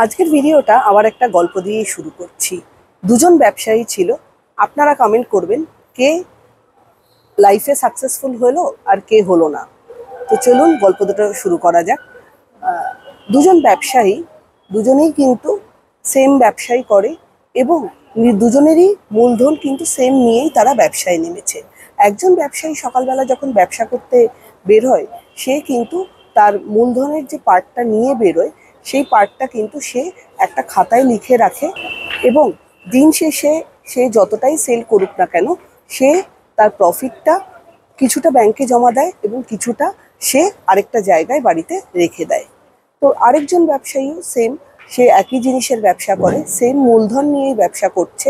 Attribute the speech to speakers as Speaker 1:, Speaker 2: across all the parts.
Speaker 1: আজকের ভিডিওটা আবার একটা গল্প দিয়ে শুরু করছি। দুজন ব্যবসায়ী ছিল। আপনারা কমেন্ট করবেন কে লাইফে সাকসেসফুল হলো আর কে হলো না। তো চলুন গল্প দুটো শুরু করা যাক। দুজন ব্যবসায়ী, দুজনেই কিন্তু সেম ব্যবসায়ী করে এবং দুজনেরই মূলধন কিন্তু সেম নিয়েই তারা ব্যবসায় নেমেছে। একজন ব্যবসায়ী সকালবেলা যখন ব্যবসা করতে বের হয়, সে কিন্তু তার মূলধনের যে পার্টটা নিয়ে বেরোয় সেই পার্টটা কিন্তু সে একটা খাতায় লিখে রাখে এবং দিন শেষে সে যতটাই সেল করুক না কেন, সে তার প্রফিটটা কিছুটা ব্যাংকে জমা দেয় এবং কিছুটা সে আরেকটা জায়গায় বাড়িতে রেখে দেয়। তো আরেকজন ব্যবসায়ীও সেম, সে একই জিনিসের ব্যবসা করে, সেম মূলধন নিয়েই ব্যবসা করছে।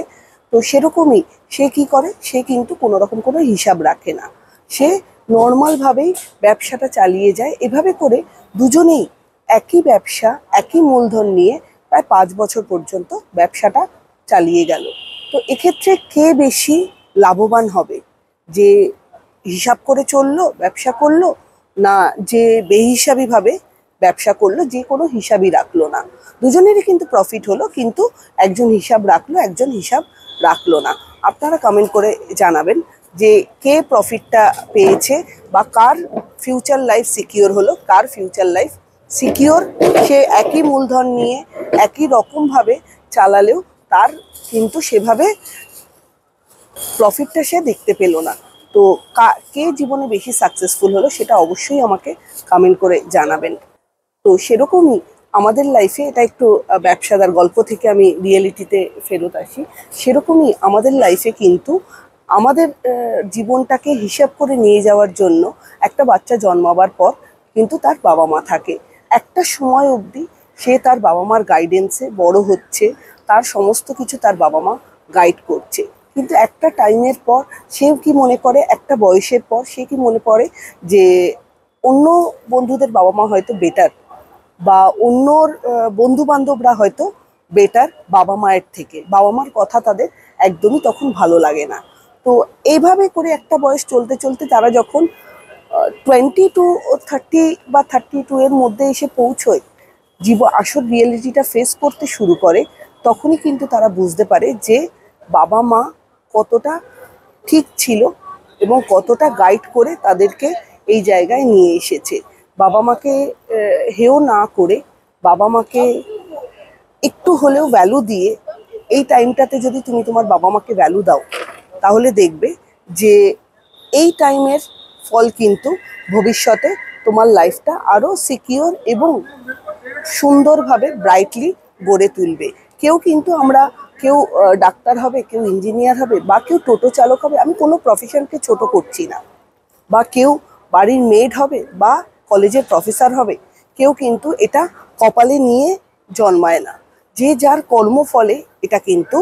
Speaker 1: তো সেরকমই সে কি করে, সে কিন্তু কোনো রকম কোনো হিসাব রাখে না, সে নর্মালভাবেই ব্যবসাটা চালিয়ে যায়। এভাবে করে দুজনেই একই ব্যবসা, একই মূলধন নিয়ে প্রায় 5 বছর পর্যন্ত ব্যবসাটা চালিয়ে গেল। তো এক্ষেত্রে কে বেশি লাভবান হবে? যে হিসাব করে চললো, ব্যবসা করলো, না যে বেহিসাবিভাবে ব্যবসা করলো, যে কোনো হিসাবই রাখলো না? দুজনেরই কিন্তু প্রফিট হলো, কিন্তু একজন হিসাব রাখলো, একজন হিসাব রাখলো না। আপনারা কমেন্ট করে জানাবেন যে কে প্রফিটটা পেয়েছে বা কার ফিউচার লাইফ সিকিওর হলো, কার ফিউচার লাইফ সিকিওর। সে একই মূলধন নিয়ে একই রকমভাবে চালালেও তার কিন্তু সেভাবে প্রফিটটা সে দেখতে পেল না। তো কে জীবনে বেশি সাকসেসফুল হলো সেটা অবশ্যই আমাকে কমেন্ট করে জানাবেন। তো সেরকমই আমাদের লাইফে, এটা একটু ব্যবসাদার গল্প থেকে আমি রিয়েলিটিতে ফেরত আসি, সেরকমই আমাদের লাইফে কিন্তু আমাদের জীবনটাকে হিসাব করে নিয়ে যাওয়ার জন্য একটা বাচ্চা জন্মাবার পর কিন্তু তার বাবা মা থাকে। একটা সময় অবধি সে তার বাবা মার গাইডেন্সে বড় হচ্ছে, তার সমস্ত কিছু তার বাবা মা গাইড করছে। কিন্তু একটা টাইমের পর সে কি মনে করে, একটা বয়সের পর সে কি মনে করে যে অন্য বন্ধুদের বাবা মা হয়তো বেটার, বা অন্যর বন্ধু বান্ধবরা হয়তো বেটার বাবা মায়ের থেকে, বাবা মার কথা তাদের একদমই তখন ভালো লাগে না। তো এইভাবে করে একটা বয়স চলতে চলতে তারা যখন 20 to 30 বা 32 এর মধ্যে এসে পৌঁছয়, আসল রিয়েলিটিটা ফেস করতে শুরু করে, তখনই কিন্তু তারা বুঝতে পারে যে বাবা মা কতটা ঠিক ছিল এবং কতটা গাইড করে তাদেরকে এই জায়গায় নিয়ে এসেছে। বাবা মাকে হেয় না করে, বাবা মাকে একটু হলেও ভ্যালু দিয়ে, এই টাইমটাতে যদি তুমি তোমার বাবা মাকে ভ্যালু দাও, তাহলে দেখবে যে এই টাইমের ফল কিন্তু ভবিষ্যতে তোমার লাইফটা আরও সিকিওর এবং সুন্দরভাবে ব্রাইটলি গড়ে তুলবে। কেউ ডাক্তার হবে, কেউ ইঞ্জিনিয়ার হবে, বা কেউ টোটো চালক হবে, আমি কোনো প্রফেশনকে ছোট করছি না, বা কেউ বাড়ির মেড হবে বা কলেজের প্রফেসর হবে, কেউ কিন্তু এটা কপালে নিয়ে জন্মায় না। যে যার কর্মফলে এটা কিন্তু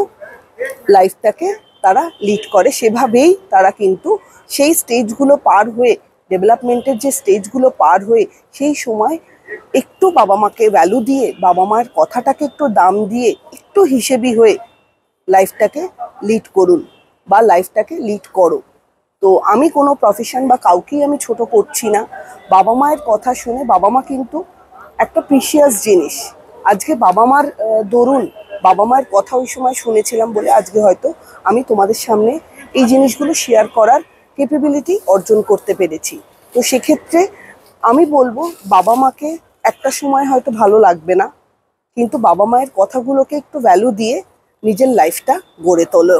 Speaker 1: লাইফটাকে তারা লিড করে, সেভাবেই তারা কিন্তু সেই স্টেজগুলো পার হয়ে, ডেভেলপমেন্টের যে স্টেজগুলো পার হয়ে, সেই সময় একটু বাবা মাকে ভ্যালু দিয়ে, বাবা মায়ের কথাটাকে একটু দাম দিয়ে, একটু হিসেবি হয়ে লাইফটাকে লিড করুন বা লাইফটাকে লিড করো। তো আমি কোনো প্রফেশন বা কাউকেই আমি ছোট করছি না। বাবা মায়ের কথা শুনে, বাবা মা কিন্তু একটা প্রিশিয়াস জিনিস। আজকে বাবা মার দরুন, বাবা মায়ের কথা ওই সময় শুনেছিলাম বলে আজকে হয়তো আমি তোমাদের সামনে এই জিনিসগুলো শেয়ার করার ক্যাপাবিলিটি অর্জন করতে পেরেছি। তো সেক্ষেত্রে আমি বলবো, বাবা মাকে একটা সময় হয়তো ভালো লাগবে না, কিন্তু বাবা মায়ের কথাগুলোকে একটু ভ্যালু দিয়ে নিজের লাইফটা গড়ে তোলো,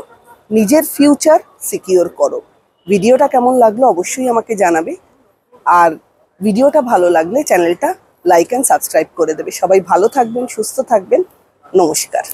Speaker 1: নিজের ফিউচার সিকিওর করো। ভিডিওটা কেমন লাগলো অবশ্যই আমাকে জানাবে, আর ভিডিওটা ভালো লাগলে চ্যানেলটা লাইক অ্যান্ড সাবস্ক্রাইব করে দেবে। সবাই ভালো থাকবেন, সুস্থ থাকবেন। নমস্কার।